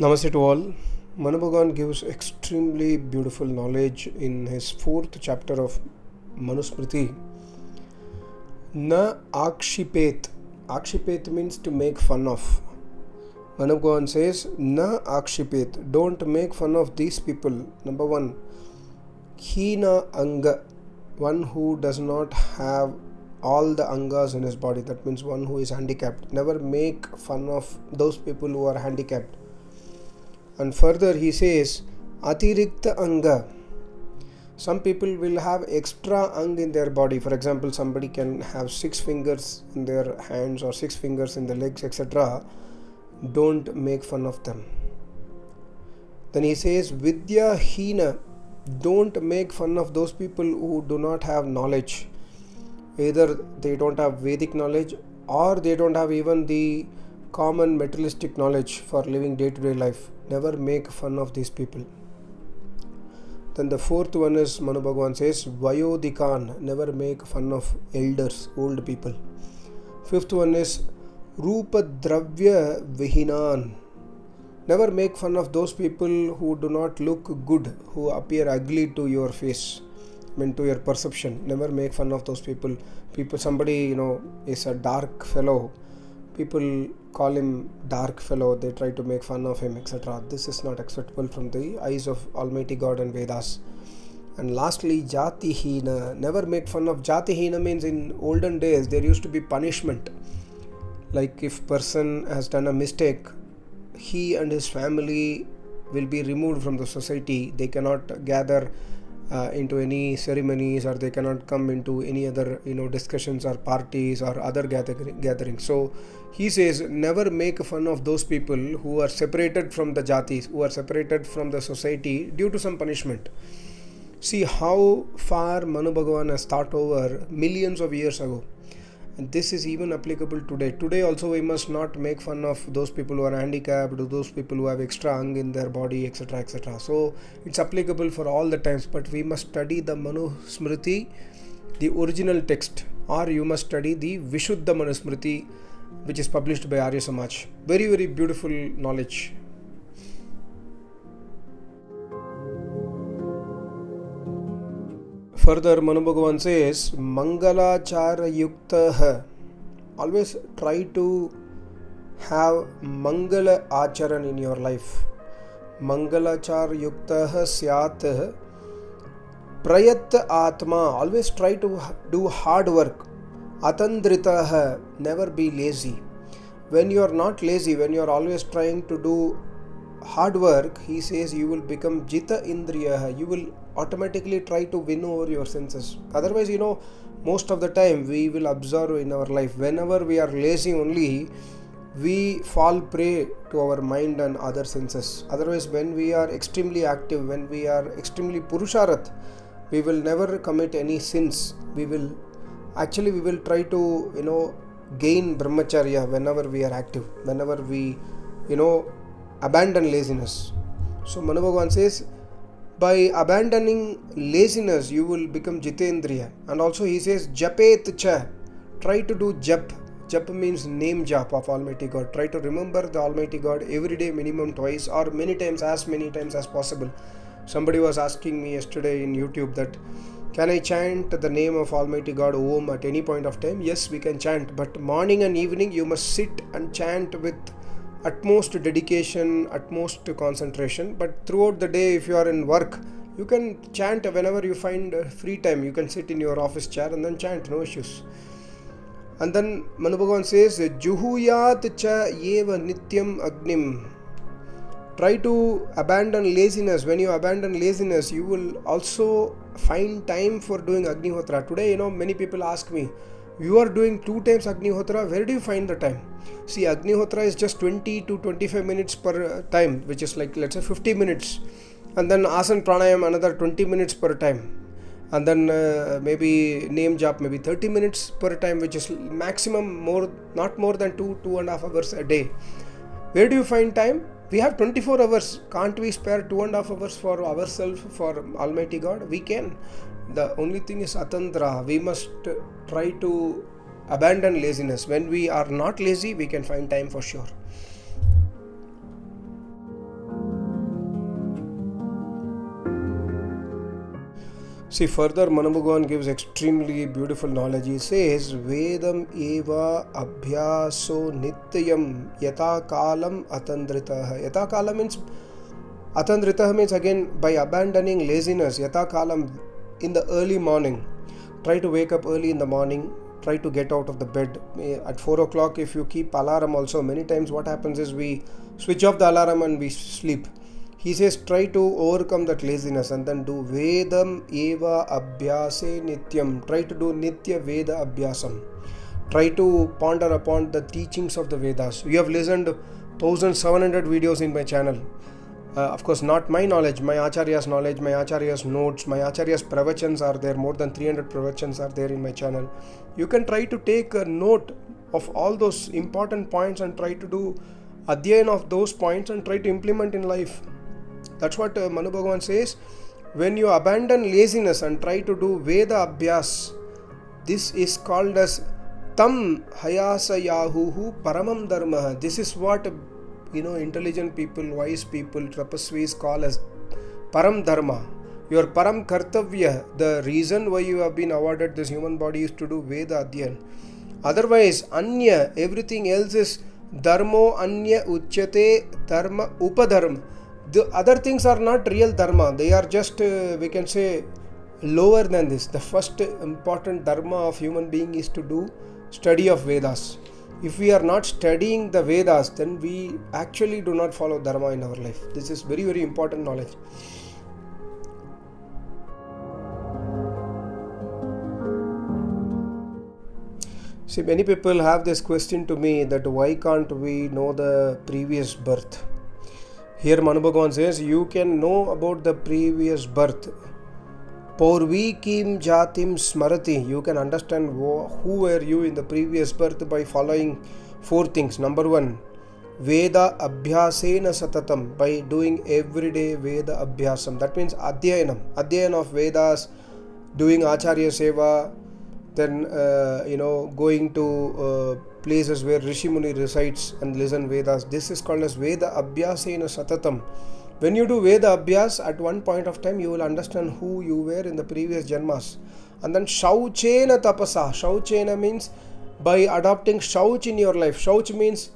Namaste to all. Manu Bhagavan gives extremely beautiful knowledge in his fourth chapter of Manusmriti. Na akshipet. Akshipet means to make fun of. Manu Bhagavan says, Na akshipet. Don't make fun of these people. Number one, Hina anga. One who does not have all the angas in his body. That means one who is handicapped. Never make fun of those people who are handicapped. And further he says, Atirikta anga. Some people will have extra ang in their body. For example, somebody can have 6 fingers in their hands or 6 fingers in the legs, etc. Don't make fun of them. Then he says, Vidya hina. Don't make fun of those people who do not have knowledge. Either they don't have Vedic knowledge or they don't have even the common materialistic knowledge for living day-to-day life. Never make fun of these people. Then the fourth one is, Manu Bhagavan says, Vayodikan. Never make fun of elders, old people. Fifth one is, Rupa Dravya Vihinan. Never make fun of those people who do not look good, who appear ugly to your face, to your perception. Never make fun of those people. Somebody, is a dark fellow. People call him dark fellow. They try to make fun of him, etc. This is not acceptable from the eyes of Almighty God and Vedas. And lastly, Jati Hina. Never make fun of Jati Hina means in olden days there used to be punishment. Like if person has done a mistake, he and his family will be removed from the society. They cannot gather into any ceremonies, or they cannot come into any other discussions or parties or other gatherings. So he says, never make fun of those people who are separated from the jatis, who are separated from the society due to some punishment. See how far Manu Bhagavan has thought over millions of years ago. And this is even applicable today. Today also we must not make fun of those people who are handicapped, those people who have extra ang in their body, etc. etc. So it's applicable for all the times, but we must study the Manusmriti, the original text, or you must study the Vishuddha Manusmriti, which is published by Arya Samaj. Very, very beautiful knowledge. Further, Manu Bhagavan says, Mangalachara Yuktaha. Always try to have Mangala Acharan in your life. Mangalachara Yuktaha Syat Prayat Atma. Always try to do hard work. Atandritaha. Never be lazy. When you are not lazy, when you are always trying to do hard work, he says you will become Jita Indriya. You will automatically try to win over your senses. Otherwise, most of the time we will observe in our life, whenever we are lazy only, we fall prey to our mind and other senses. Otherwise, when we are extremely active, when we are extremely Purusharat, we will never commit any sins. We will try to, gain Brahmacharya whenever we are active, whenever we, abandon laziness. So Manu Bhagavan says, by abandoning laziness, you will become Jitendriya. And also he says, Japet cha. Try to do jap. Jap means name jap of Almighty God. Try to remember the Almighty God every day, minimum twice, or many times as possible. Somebody was asking me yesterday in YouTube that, can I chant the name of Almighty God Om at any point of time? Yes, we can chant. But morning and evening, you must sit and chant with utmost dedication, utmost concentration. But throughout the day, if you are in work, you can chant whenever you find free time. You can sit in your office chair and then chant, no issues. And then Manu Bhagavan says, Juhuyat cha yeva nityam agnim. Try to abandon laziness. When you abandon laziness, you will also find time for doing Agnihotra. Today, many people ask me, you are doing 2 times Agnihotra, where do you find the time? See, Agnihotra is just 20 to 25 minutes per time, which is like, let's say 50 minutes. And then Asan Pranayam, another 20 minutes per time. And then maybe name jap, maybe 30 minutes per time, which is maximum not more than 2.5 hours a day. Where do you find time? We have 24 hours. Can't we spare 2.5 hours for ourselves, for Almighty God? We can. The only thing is Atandra. We must try to abandon laziness. When we are not lazy, we can find time for sure. See, further Manu Bhagavan gives extremely beautiful knowledge. He says, Vedam eva abhyaso nityam yata kalam atandritaha. Yata kalam means, atandritaha means again by abandoning laziness. Yata kalam, in the early morning. Try to wake up early in the morning. Try to get out of the bed. At 4 o'clock, if you keep alarm also, many times what happens is we switch off the alarm and we sleep. He says try to overcome that laziness and then do Vedam eva abhyase nityam. Try to do nitya Veda abhyasam. Try to ponder upon the teachings of the Vedas. You have listened 1700 videos in my channel. Of course, not my knowledge, my Acharya's knowledge, my Acharya's notes, my Acharya's pravachans are there. More than 300 pravachans are there in my channel. You can try to take a note of all those important points and try to do adhyan of those points and try to implement in life. That's what Manu Bhagavan says. When you abandon laziness and try to do Veda Abhyas, this is called as Tam Hayasa Yahuhu Paramam Dharma. This is what intelligent people, wise people, tapasvis call as Param Dharma. Your Param Kartavya, the reason why you have been awarded this human body is to do Veda Adhyan. Otherwise, Anya, everything else is Dharmo Anya Uchyate Dharma Upadharma. The other things are not real dharma. They are just, we can say, lower than this. The first important dharma of human being is to do study of Vedas. If we are not studying the Vedas, then we actually do not follow dharma in our life. This is very, very important knowledge. See, many people have this question to me that why can't we know the previous birth? Here Manu Bhagavan says, you can know about the previous birth. Porvi kim jatim smarati. You can understand who were you in the previous birth by following 4 things. Number 1, Veda abhyasena satatam. By doing everyday Veda abhyasam. That means adhyanam. Adhyan of Vedas, doing Acharya Seva, then going to places where Rishi Muni resides and listen Vedas. This is called as Veda Abhyasena Satatam. When you do Veda Abhyas, at one point of time you will understand who you were in the previous janmas. And then Shauchena Tapasa. Shauchena means by adopting Shauch in your life. Shauch means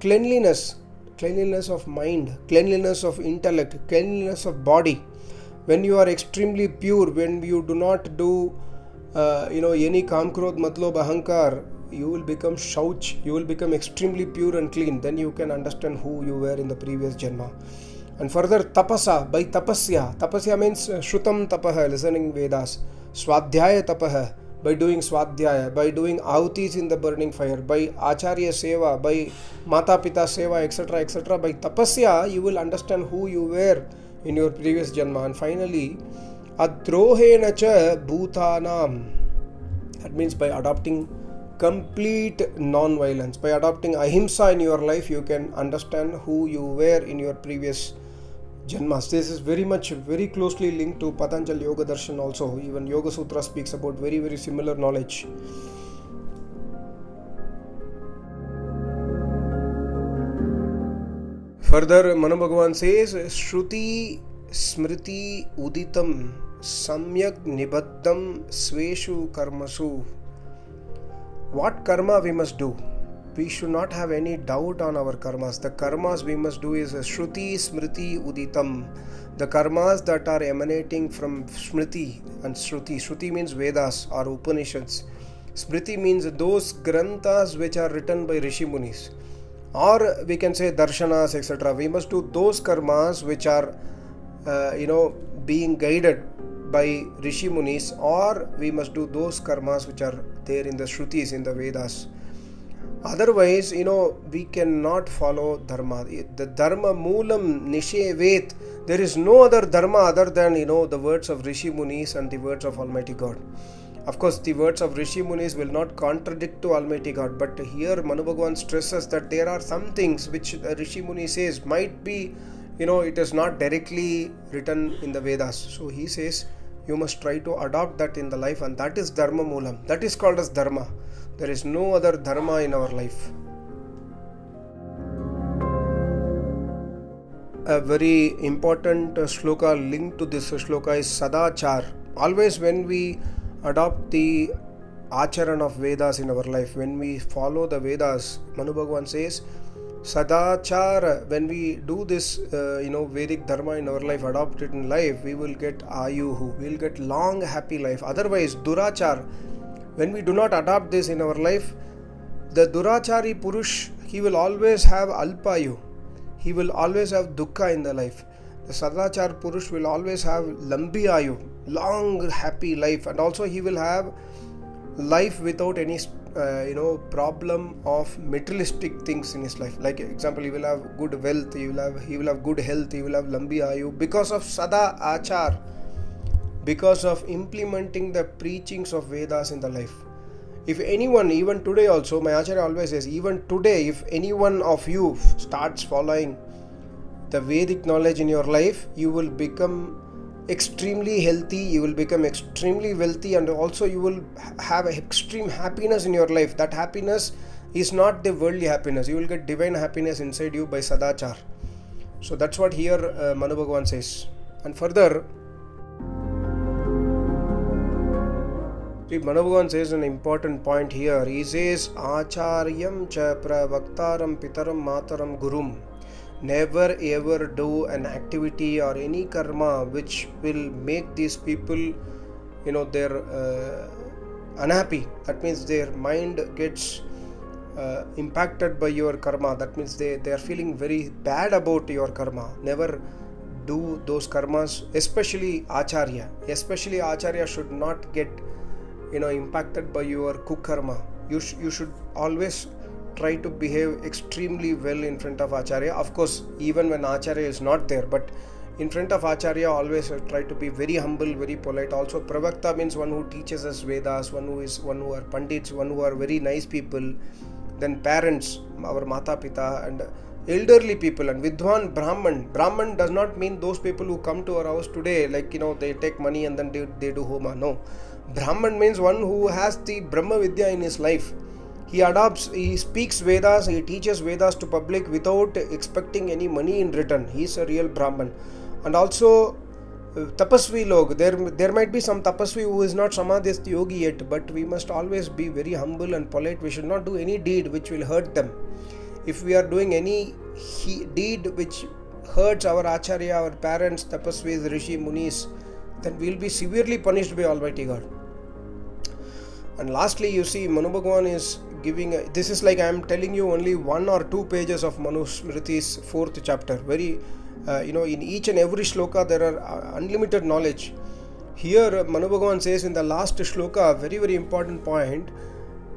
cleanliness. Cleanliness of mind, cleanliness of intellect, cleanliness of body. When you are extremely pure, when you do not do any kam, krodh, matlob, ahankar, you will become shauch, you will become extremely pure and clean. Then you can understand who you were in the previous janma. And further, tapasa, by tapasya. Tapasya means shrutam tapaha, listening Vedas. Swadhyaya tapaha, by doing swadhyaya, by doing ahutis in the burning fire, by acharya seva, by mata pita seva, etc., etc. By tapasya, you will understand who you were in your previous janma. And finally, adrohena cha bhutanam. That means by adopting complete non-violence. By adopting ahimsa in your life, you can understand who you were in your previous janmas. This is very closely linked to Patanjali Yoga Darshan also. Even Yoga Sutra speaks about very, very similar knowledge. Further, Manu Bhagavan says, Shruti Smriti Uditam Samyak Nibaddam Sveshu Karmasu. What karma we must do? We should not have any doubt on our karmas. The karmas we must do is Shruti Smriti Uditam. The karmas that are emanating from Smriti and Shruti. Shruti means Vedas or Upanishads. Smriti means those granthas which are written by Rishi Munis. Or we can say darshanas, etc. We must do those karmas which are, being guided by Rishi Munis, or we must do those karmas which are there in the Shrutis, in the Vedas. Otherwise, we cannot follow dharma. The dharma moolam nishevet. There is no other dharma other than, the words of Rishi Munis and the words of Almighty God. Of course, the words of Rishi Munis will not contradict to Almighty God, but here Manu Bhagavan stresses that there are some things which Rishi Muni says might be, it is not directly written in the Vedas. So he says, you must try to adopt that in the life, and that is dharma moolam. That is called as dharma. There is no other dharma in our life. A very important shloka linked to this shloka is Sada Aar. Always when we adopt the acharan of Vedas in our life, when we follow the Vedas, Manu Bhagavan says, Sada Aar, when we do this, Vedic dharma in our life, adopt it in life, we will get ayuhu, we will get long, happy life. Otherwise, durachar, when we do not adopt this in our life, the durachari purush, he will always have alpayu. He will always have dukkha in the life. The sadachar purush will always have lambi ayu, long, happy life, and also he will have life without any problem of materialistic things in his life. Like example, he will have good wealth, he will have good health, he will have lambi ayu because of Sada Aar, because of implementing the preachings of Vedas in the life. If anyone, even today also, my Acharya always says, even today, if any one of you starts following the Vedic knowledge in your life, you will become extremely healthy, you will become extremely wealthy, and also you will have extreme happiness in your life. That happiness is not the worldly happiness. You will get divine happiness inside you by Sadachar. So that's what here Manu Bhagavan says. And further, Manu Bhagavan says an important point here. He says, Acharyam cha pravaktaram pitaram mataram gurum. Never ever do an activity or any karma which will make these people, they're unhappy. That means their mind gets impacted by your karma. That means they are feeling very bad about your karma. Never do those karmas, especially Acharya. Especially Acharya should not get impacted by your kukarma. You should always try to behave extremely well in front of Acharya. Of course, even when Acharya is not there, but in front of Acharya, always try to be very humble, very polite. Also, Pravakta means one who teaches us Vedas, one who are Pandits, one who are very nice people. Then parents, our Mata Pita, and elderly people, and Vidwan Brahman. Brahman does not mean those people who come to our house today, like they take money and then they do homa. No. Brahman means one who has the Brahma Vidya in his life. He speaks Vedas, he teaches Vedas to public without expecting any money in return. He is a real Brahman. And also Tapasvi log, there might be some Tapasvi who is not Samadhyast Yogi yet, but we must always be very humble and polite. We should not do any deed which will hurt them. If we are doing any deed which hurts our Acharya, our parents, Tapasvis, Rishi, Munis, then we will be severely punished by Almighty God. And lastly, you see, Manu Bhagavan is giving, this is like I am telling you only 1 or 2 pages of Manusmriti's 4th chapter. Very, in each and every shloka there are unlimited knowledge. Here, Manu Bhagavan says in the last shloka, very, very important point,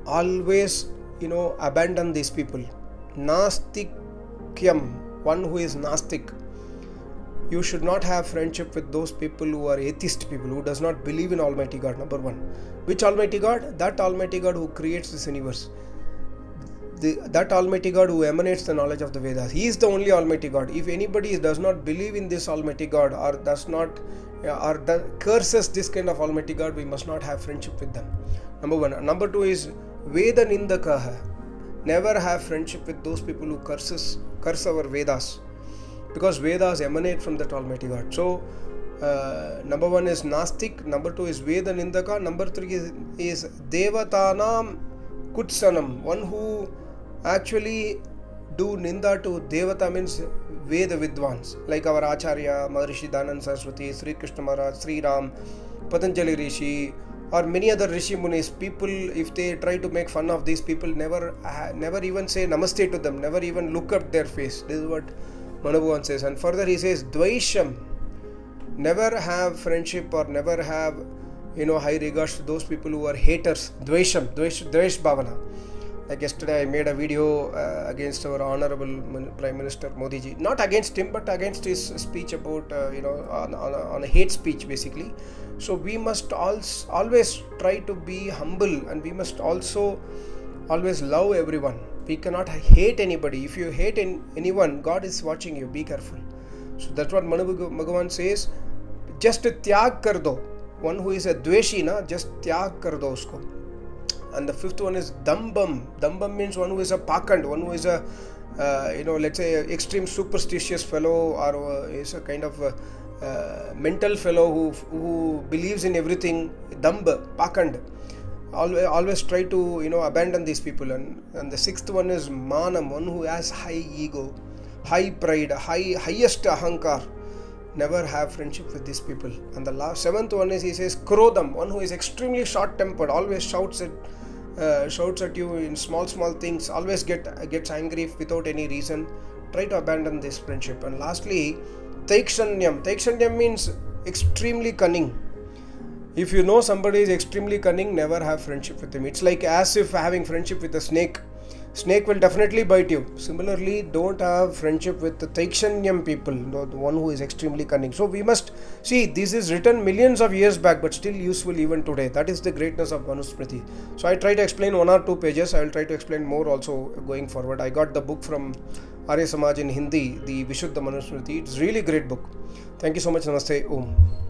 always, abandon these people. Nastikyam, one who is Nastik. You should not have friendship with those people who are atheist people, who does not believe in Almighty God, number 1. Which Almighty God? That Almighty God who creates this universe. That Almighty God who emanates the knowledge of the Vedas. He is the only Almighty God. If anybody does not believe in this Almighty God or curses this kind of Almighty God, we must not have friendship with them. Number 1. Number 2 is Veda Nindakaha. Never have friendship with those people who curse our Vedas. Because Vedas emanate from that Almighty God. So, number 1 is Nastik, number 2 is Veda Nindaka, number 3 is Devatanam Kutsanam, one who actually do Ninda to Devata means Veda Vidwans, like our Acharya, Maharishi Dhananda Saraswati, Sri Krishna Maharaj, Sri Ram, Patanjali Rishi, or many other Rishi Munis. People, if they try to make fun of these people, never even say Namaste to them, never even look at their face. This is what Manu Bhagavan says. And further he says Dvaisham, never have friendship or never have high regards to those people who are haters. Dvaisham, Dvaish Bhavana. Like yesterday I made a video against our honorable Prime Minister Modi ji, not against him but against his speech about on a hate speech basically. So we must always try to be humble, and we must also always love everyone. We cannot hate anybody. If you hate anyone, God is watching you. Be careful. So that's what Manu Bhagavan says. Just tyag kar do. One who is a dveshi, just tyag kar do usko. And the 5th one is dambam. Dambam means one who is a pakand, one who is a let's say extreme superstitious fellow, or is a kind of mental fellow who believes in everything, dumb, pakand. Always try to abandon these people. And the sixth one is manam, one who has high ego, high pride, highest ahankar. Never have friendship with these people. And the seventh one is, he says, krodham, one who is extremely short tempered, always shouts at you in small things, always gets angry without any reason. Try to abandon this friendship. And lastly, taikshanyam means extremely cunning. If you know somebody is extremely cunning, never have friendship with him. It's like as if having friendship with a snake. Snake will definitely bite you. Similarly, don't have friendship with the taikshanyam people, the one who is extremely cunning. So we must see, this is written millions of years back, but still useful even today. That is the greatness of Manusmriti. So I try to explain 1 or 2 pages. I will try to explain more also going forward. I got the book from Arya Samaj in Hindi, the Vishuddha Manusmriti. It's really great book. Thank you so much. Namaste. Om.